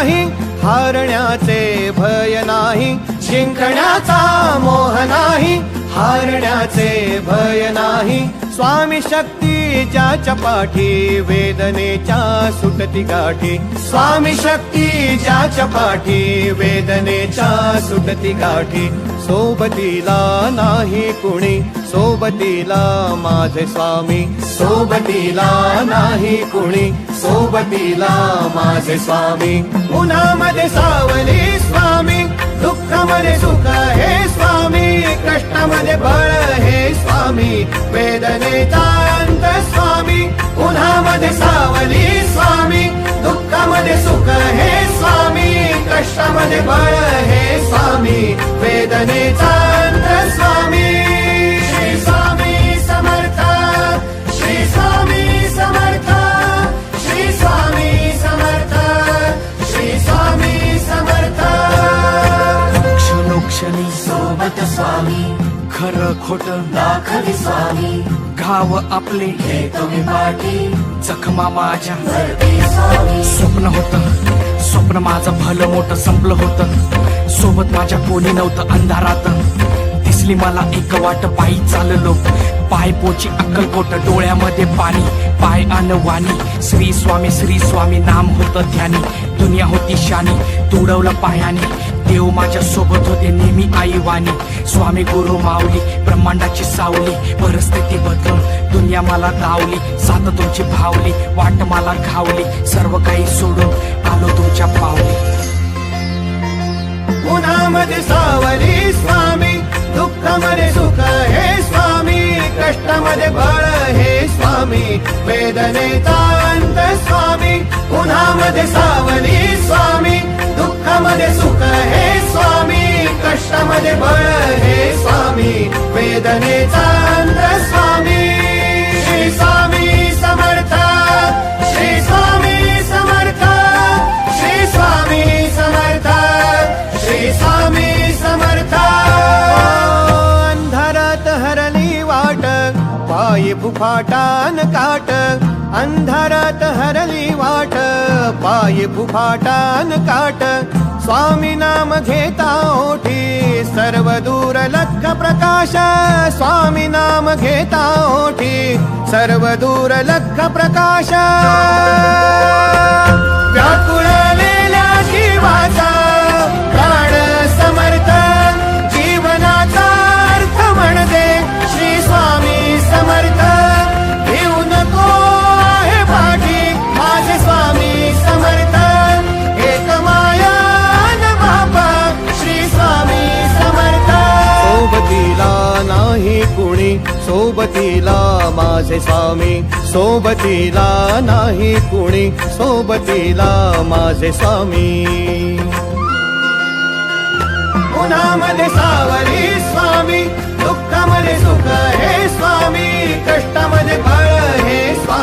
नाही, हारण्याचे भय नाही, जिंकण्याचा मोह नाही, हारण्याचे भय नाही. स्वामी शक्ती ज्याच्या पाठी, वेदनेच्या सुटती गाठी. स्वामी शक्ती ज्याच्या पाठी, वेदनेच्या सुटती गाठी. सोबतीला नाही कुणी, सोबतीला माझे स्वामी. सोबतीला नाही कुणी, सोबतीला माझे स्वामी. उन्हामध्ये सावली स्वामी, दुःखामध्ये सुख हे स्वामी, कष्टामध्ये बळ हे स्वामी, वेदनेचा अंत स्वामी. उन्हामध्ये सावली स्वामी, दुःखामध्ये सुख हे स्वामी, कष्टामध्ये बळ हे स्वामी, वेदनेचा अंत स्वामी. श्री स्वामी समर्थ, श्री स्वामी समर्थ, श्री स्वामी समर्थ, श्री स्वामी समर्थ. क्षणोक्षणी सोबत स्वामी, खरं खोट दाखवी स्वामी, घाव आपले हे तुम्ही पाठी, जखमा माझ्या भरती स्वामी. स्वप्न होतं, स्वप्न माझं भलं मोठं संपलं होतं. सोबत माझ्या कोणी नव्हतं अंधारात. दिसली मला एक वाट, पायी चाललो, पाय पोची अक्कलकोट, डोळ्यामध्ये पाणी, पाय अनवाणी. श्री स्वामी नाम होतं ध्यानी, दुनिया होती शानी, तुडवलं पायाने. देव माझ्या सोबत होते नेहमी आईवानी. स्वामी गुरु माऊली, ब्रह्मांडाची सावली, परिस्थिती बदलून दुनिया मला धावली. साथ तुमची भावली, वाट मला घावली, सर्व काही सोडून आलो तुमच्या पावली. उन्हामध्ये सावली स्वामी, दुःखामध्ये सुख हे स्वामी, कष्टामध्ये बळ हे स्वामी, वेदनेचा अंत स्वामी. उन्हामध्ये सावली स्वामी, दुःखामध्ये सुख हे स्वामी, कष्टामध्ये बळ हे स्वामी, वेदनेचा अंत स्वामी. श्री स्वामी समर्थ, श्री स्वामी समर्थ, श्री स्वामी समर्थ, श्री स्वामी समर्थ. अंधारात हरली वाट, पायी फुफाटान काट. अंधारात हरली वाट, पायी फुफाटान काट. स्वामी नाम घेता ओठी, सर्व दूर लख प्रकाश. स्वामी नाम घेता ओठी, सर्व दूर लख प्रकाश. व्याकुळलेल्या जीवाचा प्राण समर्थ, जीवनाचा अर्थ म्हणजे श्री स्वामी समर्थ. घेऊ नको आहे पाठी, माझे स्वामी समर्थ. एक माया न बापा, श्री स्वामी समर्थ. सोबतीला नाही कुणी, सोबतीला माझे स्वामी. सोबतीला नाही कुणी, सोबतीला माझे स्वामी. उन्हामध्ये सावली स्वामी, दुःखामध्ये सुख हे स्वामी, कष्टामध्ये बळ हे स्वामी.